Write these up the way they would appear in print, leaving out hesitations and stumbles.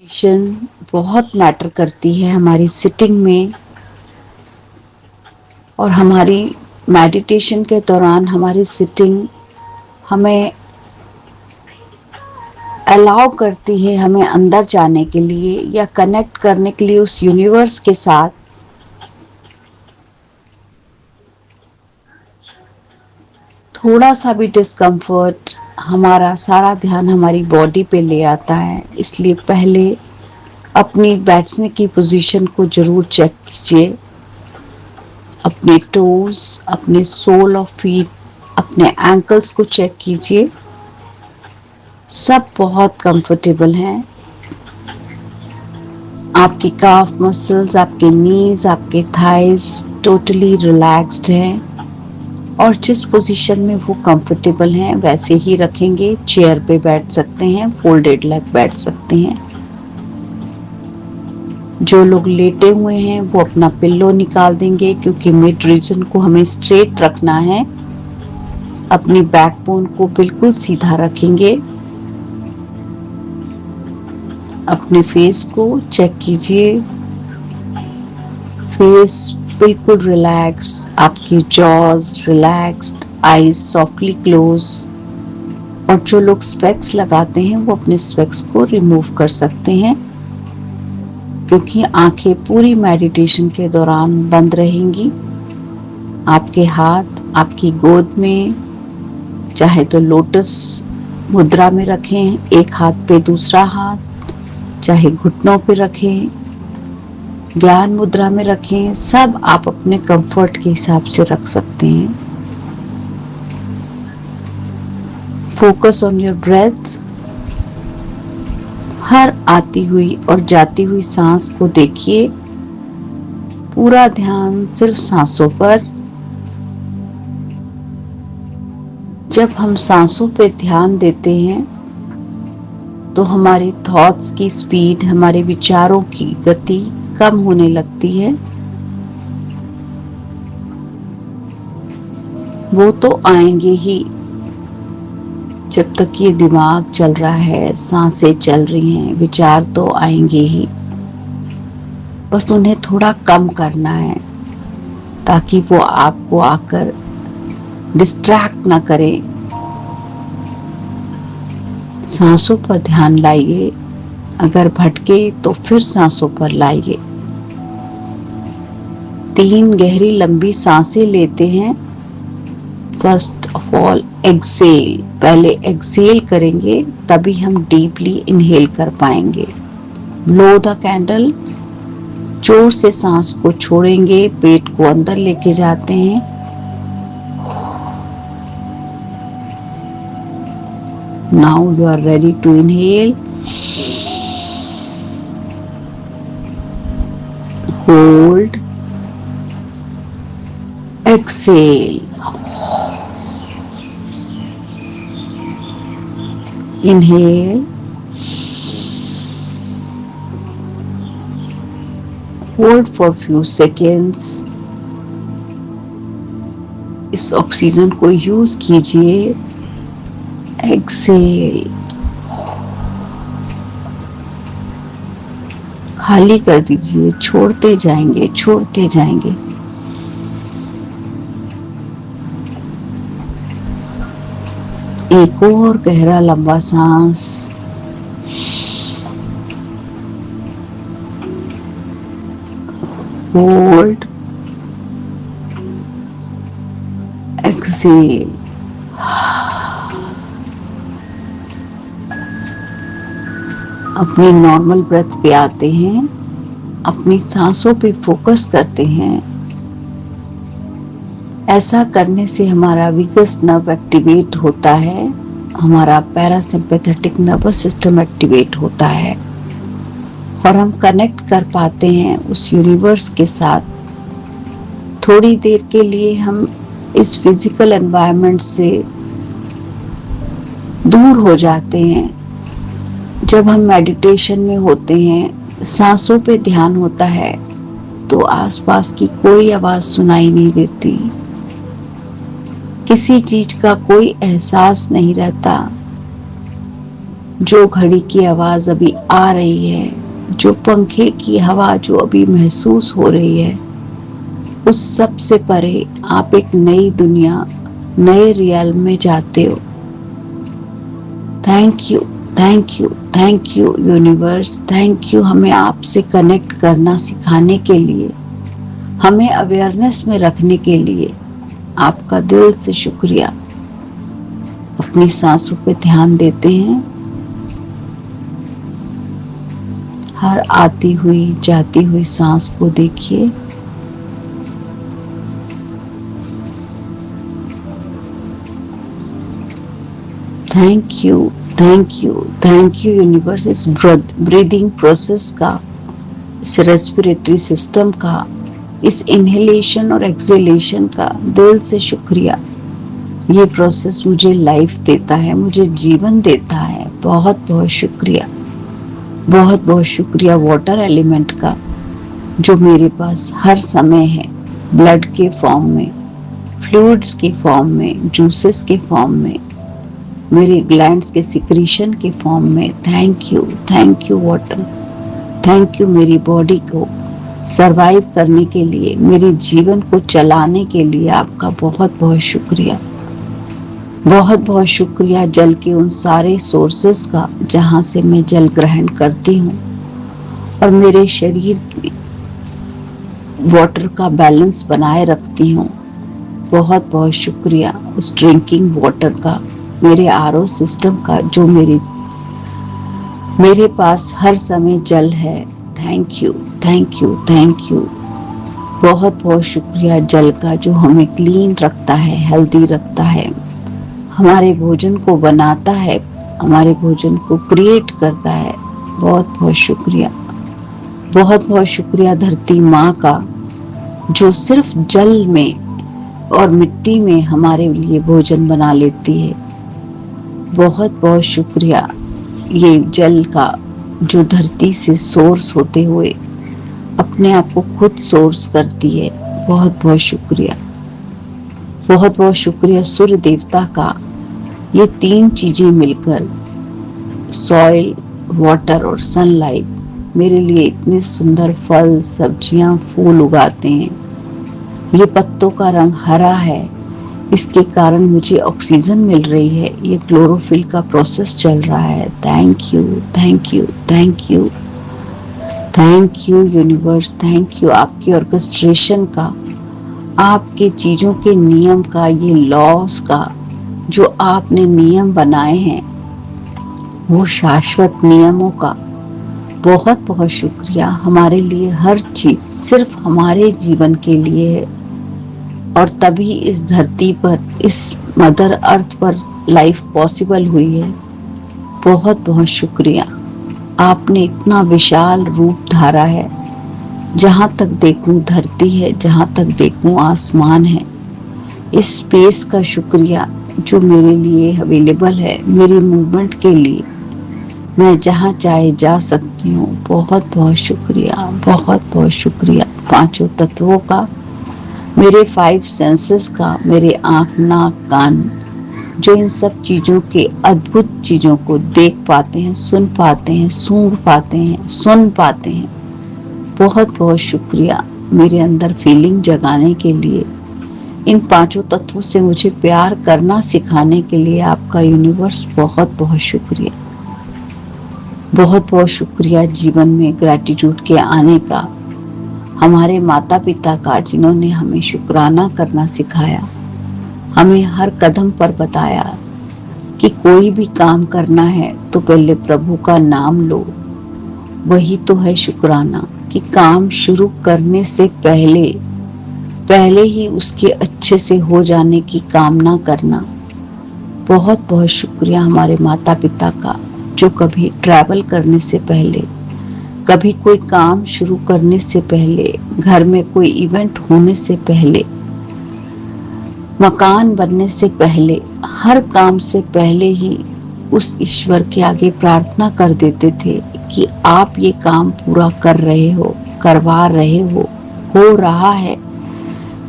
Position बहुत matter करती है हमारी सिटिंग में। और हमारी मेडिटेशन के दौरान हमारी सिटिंग हमें अलाउ करती है हमें अंदर जाने के लिए या कनेक्ट करने के लिए उस यूनिवर्स के साथ। थोड़ा सा भी डिस्कम्फर्ट हमारा सारा ध्यान हमारी बॉडी पे ले आता है। इसलिए पहले अपनी बैठने की पोजीशन को जरूर चेक कीजिए। अपने टोज, अपने सोल ऑफ फीट, अपने एंकल्स को चेक कीजिए। सब बहुत कंफर्टेबल हैं। आपकी काफ मसल्स, आपके नीज, आपके थाइज टोटली रिलैक्स्ड हैं और जिस पोजीशन में वो कंफर्टेबल हैं वैसे ही रखेंगे। चेयर पे बैठ सकते हैं, फोल्डेड लेग बैठ सकते हैं। जो लोग लेटे हुए हैं वो अपना पिल्लो निकाल देंगे क्योंकि मिड रीजन को हमें स्ट्रेट रखना है। अपनी बैकबोन को बिल्कुल सीधा रखेंगे। अपने फेस को चेक कीजिए। फेस बिल्कुल रिलैक्स, आपकी jaws relaxed, eyes softly close. और जो लोग स्पेक्स लगाते हैं वो अपने स्पेक्स को रिमूव कर सकते हैं क्योंकि आंखें पूरी मेडिटेशन के दौरान बंद रहेंगी। आपके हाथ आपकी गोद में, चाहे तो लोटस मुद्रा में रखें, एक हाथ पे दूसरा हाथ, चाहे घुटनों पे रखें, ज्ञान मुद्रा में रखें। सब आप अपने कंफर्ट के हिसाब से रख सकते हैं। Focus on your breath. हर आती हुई और जाती हुई सांस को देखिए। पूरा ध्यान सिर्फ सांसों पर। जब हम सांसों पे ध्यान देते हैं तो हमारी थॉट्स की स्पीड, हमारे विचारों की गति कम होने लगती है। वो तो आएंगे ही जब तक ये दिमाग चल रहा है, सांसें चल रही हैं, विचार तो आएंगे ही। बस उन्हें थोड़ा कम करना है ताकि वो आपको आकर डिस्ट्रैक्ट ना करें। सांसों पर ध्यान लाइए। अगर भटके तो फिर सांसों पर लाइए। 3 गहरी लंबी सांसें लेते हैं। First of all exhale. पहले एक्सेल करेंगे तभी हम डीपली इनहेल कर पाएंगे। Blow the candle. जोर से सांस को छोड़ेंगे, पेट को अंदर लेके जाते हैं। Now you are ready to inhale. Hold. Exhale. Inhale. Hold for few seconds. इस ऑक्सीजन को यूज कीजिए। एक्सेल। खाली कर दीजिए, छोड़ते जाएंगे, छोड़ते जाएंगे। एक और गहरा लंबा सांस। होल्ड। एक्सेल। अपनी नॉर्मल ब्रेथ पे आते हैं। अपनी सांसों पे फोकस करते हैं। ऐसा करने से हमारा विगस नर्व एक्टिवेट होता है, हमारा पैरासिम्पैथेटिक नर्वस सिस्टम एक्टिवेट होता है और हम कनेक्ट कर पाते हैं उस यूनिवर्स के साथ। थोड़ी देर के लिए हम इस फिजिकल एनवायरनमेंट से दूर हो जाते हैं। जब हम मेडिटेशन में होते हैं, सांसों पे ध्यान होता है तो आसपास की कोई आवाज सुनाई नहीं देती, किसी चीज का कोई एहसास नहीं रहता। जो घड़ी की आवाज अभी आ रही है, जो पंखे की हवा जो अभी महसूस हो रही है, उस सब से परे आप एक नई दुनिया, नए रियल में जाते हो। Thank you, thank you, thank you universe, thank you हमें आपसे कनेक्ट करना सिखाने के लिए, हमें अवेयरनेस में रखने के लिए। आपका दिल से शुक्रिया। अपनी सांसों पे ध्यान देते हैं। हर आती हुई जाती हुई सांस को देखिए। Thank you, thank you, thank you universe. इस ब्रीदिंग प्रोसेस का, इस रेस्पिरेटरी सिस्टम का, इस इनहेलेशन और एक्सहेलेशन का दिल से शुक्रिया। ये प्रोसेस मुझे लाइफ देता है, मुझे जीवन देता है। बहुत बहुत शुक्रिया, बहुत बहुत शुक्रिया वाटर एलिमेंट का, जो मेरे पास हर समय है, ब्लड के फॉर्म में, फ्लूइड्स के फॉर्म में, जूसेस के फॉर्म में, मेरे ग्लैंड्स के सिक्रीशन के फॉर्म में। Thank you water, thank you मेरी बॉडी को सरवाइव करने के लिए, मेरे जीवन को चलाने के लिए। आपका बहुत बहुत शुक्रिया, बहुत बहुत शुक्रिया जल के उन सारे सोर्सेस का जहां से मैं जल ग्रहण करती हूँ और मेरे शरीर में वाटर का बैलेंस बनाए रखती हूँ। बहुत बहुत शुक्रिया उस ड्रिंकिंग वाटर का, मेरे आरओ सिस्टम का, जो मेरे पास हर समय जल है। Thank you, thank you, thank you. बहुत बहुत शुक्रिया जल का, जो हमें क्लीन रखता है, हेल्दी रखता है, हमारे भोजन को बनाता है, हमारे भोजन को क्रिएट करता है। बहुत बहुत शुक्रिया, बहुत बहुत शुक्रिया धरती माँ का, जो सिर्फ जल में और मिट्टी में हमारे लिए भोजन बना लेती है। बहुत बहुत शुक्रिया ये जल का, जो धरती से सोर्स होते हुए अपने आप को खुद सोर्स करती है। बहुत बहुत शुक्रिया, बहुत बहुत शुक्रिया सूर्य देवता का। ये तीन चीजें मिलकर, सॉइल, वाटर और सनलाइट, मेरे लिए इतने सुंदर फल, सब्जियां, फूल उगाते हैं। ये पत्तों का रंग हरा है, इसके कारण मुझे ऑक्सीजन मिल रही है। ये क्लोरोफिल का प्रोसेस चल रहा है। Thank you, thank you, thank you, thank you universe, thank you आपकी ऑर्केस्ट्रेशन का, आपके चीजों के नियम का, ये लॉस का, जो आपने नियम बनाए हैं, वो शाश्वत नियमों का। बहुत बहुत शुक्रिया। हमारे लिए हर चीज सिर्फ हमारे जीवन के लिए है, और तभी इस धरती पर, इस मदर अर्थ पर लाइफ पॉसिबल हुई है। बहुत बहुत शुक्रिया। आपने इतना विशाल रूप धारा है, जहां तक देखूं धरती है, जहां तक देखूं आसमान है। इस स्पेस का शुक्रिया जो मेरे लिए अवेलेबल है, मेरी मूवमेंट के लिए, मैं जहां चाहे जा सकती हूँ। बहुत बहुत शुक्रिया, बहुत बहुत शुक्रिया पांचों तत्वों का, मेरे 5 सेंसेस का, मेरे आंख, नाक, कान, जो इन सब चीजों के, अद्भुत चीजों को देख पाते हैं, सुन पाते हैं, सूंघ पाते हैं, सुन पाते हैं। बहुत बहुत शुक्रिया मेरे अंदर फीलिंग जगाने के लिए, इन पांचों तत्वों से मुझे प्यार करना सिखाने के लिए। आपका यूनिवर्स बहुत बहुत शुक्रिया, बहुत बहुत शुक्रिया जीवन में ग्रैटिट्यूड के आने का, हमारे माता पिता का, जिन्होंने हमें शुक्राना करना सिखाया, हमें हर कदम पर बताया कि कोई भी काम करना है तो पहले प्रभु का नाम लो। वही तो है शुक्राना, कि काम शुरू करने से पहले ही उसके अच्छे से हो जाने की कामना करना। बहुत बहुत शुक्रिया हमारे माता पिता का, जो कभी ट्रैवल करने से पहले, कभी कोई काम शुरू करने से पहले, घर में कोई इवेंट होने से पहले, मकान बनने से पहले, हर काम से पहले ही उस ईश्वर के आगे प्रार्थना कर देते थे कि आप ये काम पूरा कर रहे हो, करवा रहे हो रहा है।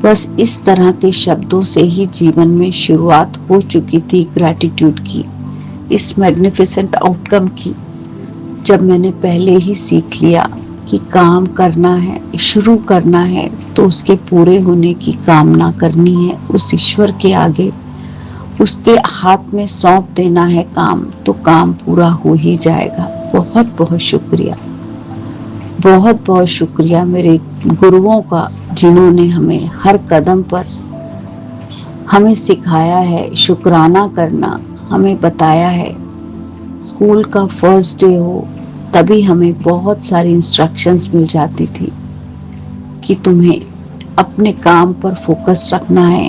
बस इस तरह के शब्दों से ही जीवन में शुरुआत हो चुकी थी ग्रैटिट्यूड की। इस मैग्निफिसेंट आउटकम की जब मैंने पहले ही सीख लिया कि काम करना है, शुरू करना है, तो उसके पूरे होने की कामना करनी है, उस ईश्वर के आगे उसके हाथ में सौंप देना है काम, तो काम पूरा हो ही जाएगा। बहुत बहुत शुक्रिया, बहुत बहुत शुक्रिया मेरे गुरुओं का, जिन्होंने हमें हर कदम पर हमें सिखाया है शुक्राना करना, हमें बताया है। स्कूल का फर्स्ट डे हो तभी हमें बहुत सारी इंस्ट्रक्शंस मिल जाती थी कि तुम्हें अपने काम पर फोकस रखना है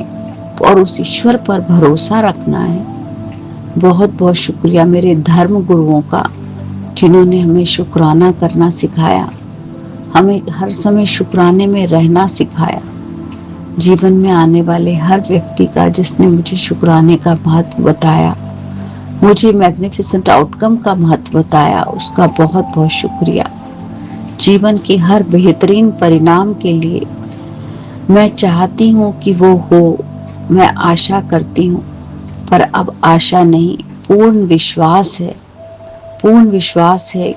और उस ईश्वर पर भरोसा रखना है। बहुत बहुत शुक्रिया मेरे धर्म गुरुओं का, जिन्होंने हमें शुक्राना करना सिखाया, हमें हर समय शुक्राने में रहना सिखाया। जीवन में आने वाले हर व्यक्ति का जिसने मुझे शुक्राने का महत्व बताया, मुझे मैग्निफिसेंट आउटकम का महत्व बताया, उसका बहुत बहुत शुक्रिया। जीवन के हर बेहतरीन परिणाम के लिए मैं चाहती हूँ कि वो हो, मैं आशा करती हूँ, पर अब आशा नहीं, पूर्ण विश्वास है, पूर्ण विश्वास है।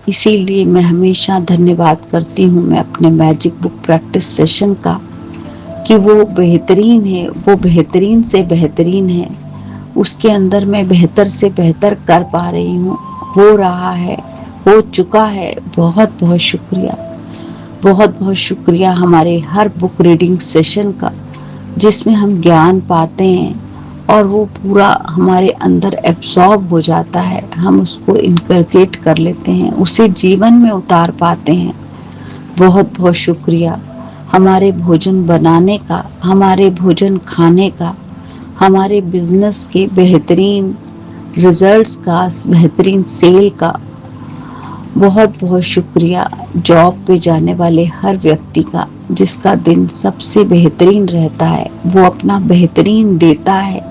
इसीलिए मैं हमेशा धन्यवाद करती हूँ मैं अपने मैजिक बुक प्रैक्टिस सेशन का, कि वो बेहतरीन है, वो बेहतरीन से बेहतरीन है, उसके अंदर मैं बेहतर से बेहतर कर पा रही हूँ, हो रहा है, हो चुका है। बहुत बहुत शुक्रिया, बहुत बहुत शुक्रिया हमारे हर बुक रीडिंग सेशन का, जिसमें हम ज्ञान पाते हैं और वो पूरा हमारे अंदर एब्सॉर्ब हो जाता है, हम उसको इनकलकेट कर लेते हैं, उसे जीवन में उतार पाते हैं। बहुत बहुत शुक्रिया हमारे भोजन बनाने का, हमारे भोजन खाने का, हमारे बिजनेस के बेहतरीन रिजल्ट्स का, बेहतरीन सेल का। बहुत बहुत शुक्रिया जॉब पे जाने वाले हर व्यक्ति का, जिसका दिन सबसे बेहतरीन रहता है, वो अपना बेहतरीन देता है,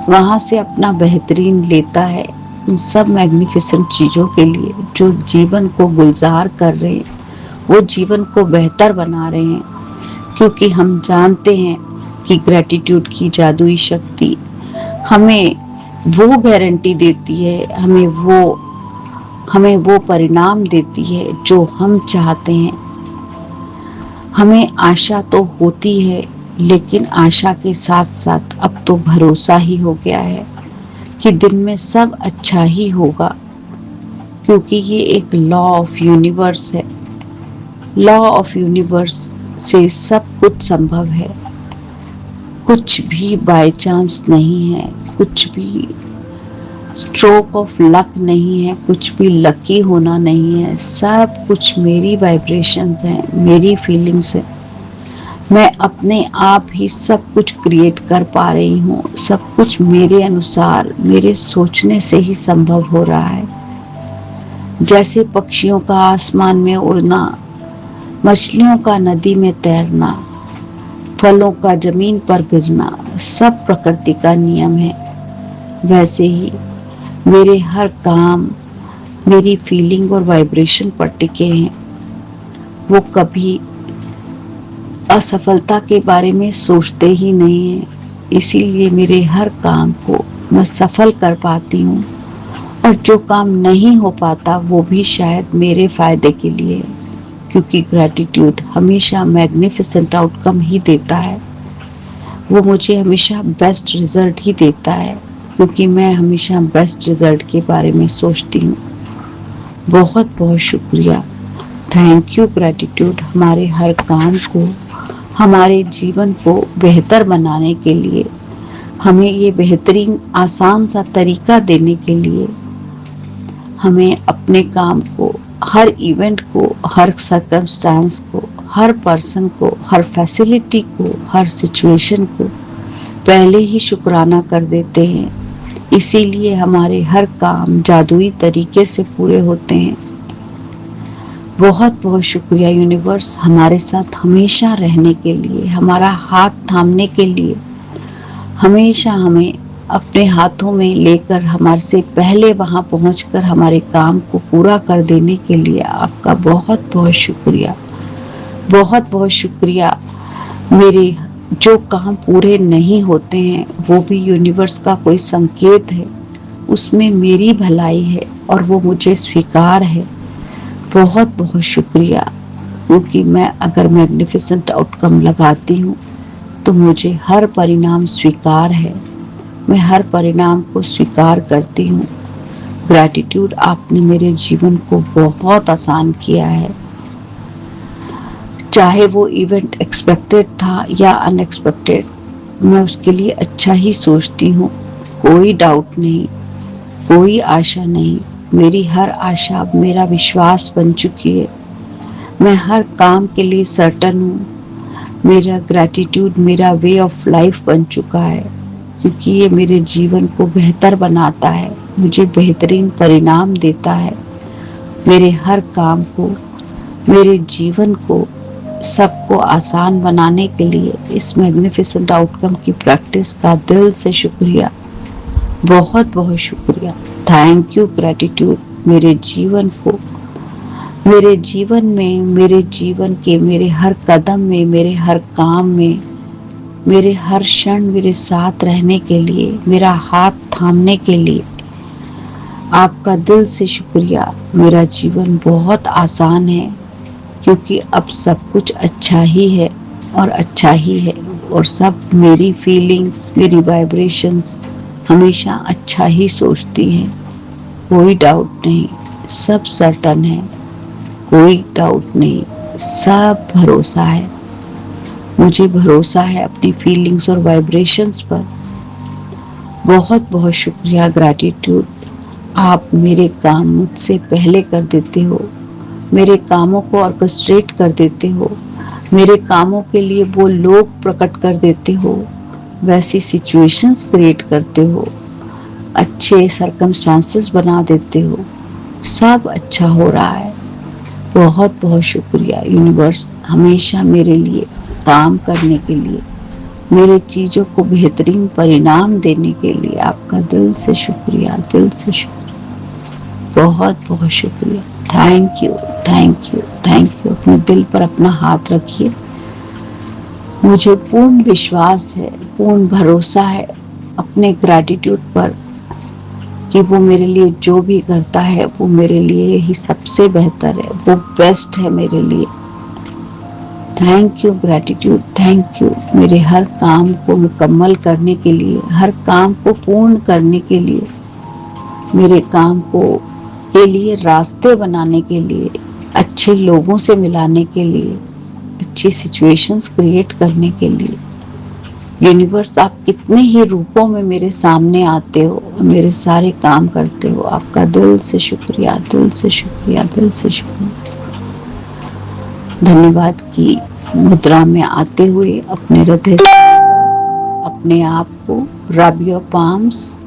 वहाँ से अपना बेहतरीन लेता है। उन सब मैग्निफिसेंट चीज़ों के लिए जो जीवन को गुलजार कर रहे हैं, वो जीवन को बेहतर बना रहे हैं, क्योंकि हम जानते हैं कि ग्रैटिट्यूड की जादुई शक्ति हमें वो गारंटी देती है, हमें वो परिणाम देती है जो हम चाहते हैं। हमें आशा तो होती है, लेकिन आशा के साथ साथ अब तो भरोसा ही हो गया है कि दिन में सब अच्छा ही होगा, क्योंकि ये एक लॉ ऑफ यूनिवर्स है। लॉ ऑफ यूनिवर्स से सब कुछ संभव है, कुछ भी बाय चांस नहीं है, कुछ भी स्ट्रोक ऑफ लक नहीं है, कुछ भी लकी होना नहीं है। सब कुछ मेरी वाइब्रेशंस हैं, मेरी फीलिंग्स हैं। मैं अपने आप ही सब कुछ क्रिएट कर पा रही हूँ, सब कुछ मेरे अनुसार, मेरे सोचने से ही संभव हो रहा है। जैसे पक्षियों का आसमान में उड़ना, मछलियों का नदी में तैरना, फलों का जमीन पर गिरना, सब प्रकृति का नियम है। वैसे ही मेरे हर काम मेरी फीलिंग और वाइब्रेशन पर टिके हैं। वो कभी असफलता के बारे में सोचते ही नहीं है, इसीलिए मेरे हर काम को मैं सफल कर पाती हूँ। और जो काम नहीं हो पाता वो भी शायद मेरे फायदे के लिए है, क्योंकि ग्रैटिट्यूड हमेशा मैग्निफिसेंट आउटकम ही देता है। वो मुझे हमेशा बेस्ट रिजल्ट ही देता है, क्योंकि मैं हमेशा बेस्ट रिजल्ट के बारे में सोचती हूँ। बहुत बहुत शुक्रिया, थैंक यू ग्रैटिट्यूड, हमारे हर काम को, हमारे जीवन को बेहतर बनाने के लिए, हमें ये बेहतरीन आसान सा तरीका देने के लिए, हमें अपने काम को, हर इवेंट को, हर सर्कमस्टांस को, हर पर्सन को, हर फैसिलिटी को, हर सिचुएशन को पहले ही शुक्राना कर देते हैं। इसीलिए हमारे हर काम जादुई तरीके से पूरे होते हैं। बहुत बहुत शुक्रिया यूनिवर्स, हमारे साथ हमेशा रहने के लिए, हमारा हाथ थामने के लिए, हमेशा हमें अपने हाथों में लेकर हमारे से पहले वहां पहुंचकर हमारे काम को पूरा कर देने के लिए आपका बहुत बहुत शुक्रिया। बहुत बहुत शुक्रिया। मेरे जो काम पूरे नहीं होते हैं वो भी यूनिवर्स का कोई संकेत है, उसमें मेरी भलाई है और वो मुझे स्वीकार है। बहुत बहुत शुक्रिया, क्योंकि मैं अगर मैग्निफिसेंट आउटकम लगाती हूँ तो मुझे हर परिणाम स्वीकार है। मैं हर परिणाम को स्वीकार करती हूँ। ग्रैटिट्यूड, आपने मेरे जीवन को बहुत आसान किया है। चाहे वो इवेंट एक्सपेक्टेड था या अनएक्सपेक्टेड, मैं उसके लिए अच्छा ही सोचती हूँ। कोई डाउट नहीं, कोई आशा नहीं। मेरी हर आशा अब मेरा विश्वास बन चुकी है। मैं हर काम के लिए सर्टन हूँ। मेरा ग्रैटिट्यूड मेरा वे ऑफ लाइफ बन चुका है, क्योंकि ये मेरे जीवन को बेहतर बनाता है, मुझे बेहतरीन परिणाम देता है। मेरे हर काम को, मेरे जीवन को, सबको आसान बनाने के लिए इस मैग्निफिसेंट आउटकम की प्रैक्टिस का दिल से शुक्रिया, बहुत बहुत शुक्रिया। Thank you gratitude. मेरे जीवन को, मेरे जीवन में, मेरे जीवन के मेरे हर कदम में, मेरे हर काम में, मेरे हर क्षण मेरे साथ रहने के लिए, मेरा हाथ थामने के लिए आपका दिल से शुक्रिया। मेरा जीवन बहुत आसान है, क्योंकि अब सब कुछ अच्छा ही है और अच्छा ही है, और सब मेरी फीलिंग्स, मेरी वाइब्रेशंस हमेशा अच्छा ही सोचती हैं। कोई डाउट नहीं, सब सर्टन है। कोई डाउट नहीं, सब भरोसा है। मुझे भरोसा है अपनी फीलिंग्स और वाइब्रेशंस पर। बहुत बहुत शुक्रिया ग्रैटिट्यूड। आप मेरे काम मुझसे पहले कर देते हो, मेरे कामों को ऑर्केस्ट्रेट कर देते हो, मेरे कामों के लिए वो लोग प्रकट कर देते हो, वैसी सिचुएशंस क्रिएट करते हो, अच्छे सर्कमस्टांसेस बना देते हो। सब अच्छा हो रहा है। बहुत बहुत शुक्रिया यूनिवर्स, हमेशा मेरे लिए काम करने के लिए, मेरे चीज़ों को बेहतरीन परिणाम देने के लिए आपका दिल से शुक्रिया, दिल से शुक्रिया। बहुत बहुत शुक्रिया। Thank you, thank you, thank you. अपने दिल पर अपना हाथ रखिए। मुझे पूर्ण विश्वास है, पूर्ण भरोसा है अपने ग्रैटिट्यूड पर कि वो मेरे लिए जो भी करता है वो मेरे लिए ही सबसे बेहतर है, वो बेस्ट है मेरे लिए। Thank you gratitude, thank you. मेरे हर काम को मुकम्मल करने के लिए, हर काम को पूर्ण करने के लिए, मेरे काम को के लिए रास्ते बनाने के लिए, अच्छे लोगों से मिलाने के लिए, अच्छी सिचुएशंस क्रिएट करने के लिए। यूनिवर्स, आप कितने ही रूपों में मेरे सामने आते हो और मेरे सारे काम करते हो। आपका दिल से शुक्रिया, दिल से शुक्रिया, दिल से शुक्रिया। धन्यवाद की मुद्रा में आते हुए अपने हृदय से अपने आप को rub your palms,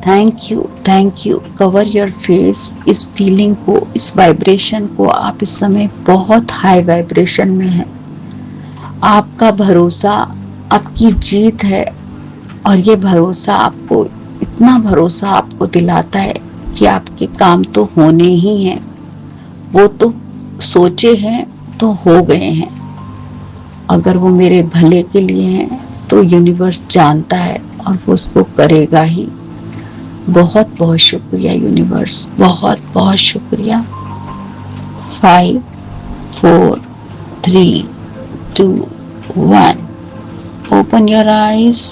thank you, thank you. Cover your face. इस फीलिंग को, इस वाइब्रेशन को, आप इस समय बहुत हाई वाइब्रेशन में हैं। आपका भरोसा आपकी जीत है, और ये भरोसा आपको, इतना भरोसा आपको दिलाता है कि आपके काम तो होने ही हैं। वो तो सोचे हैं तो हो गए हैं। अगर वो मेरे भले के लिए हैं तो यूनिवर्स जानता है और वो उसको करेगा ही। बहुत बहुत शुक्रिया यूनिवर्स, बहुत बहुत शुक्रिया। 5 4 3 2 1। Open your eyes,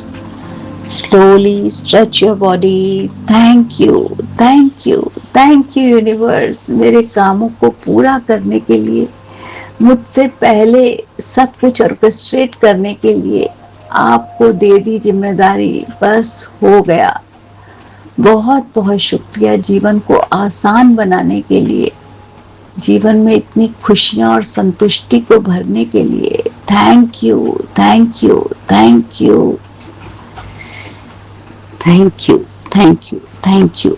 slowly stretch your body. Thank you, thank you, thank you universe, मेरे कामों को पूरा करने के लिए, मुझसे पहले सब कुछ ऑर्केस्ट्रेट करने के लिए आपको दे दी जिम्मेदारी। बस हो गया। बहुत बहुत शुक्रिया जीवन को आसान बनाने के लिए, जीवन में इतनी खुशियां और संतुष्टि को भरने के लिए। Thank you, thank you, thank you, thank you, thank you, thank you.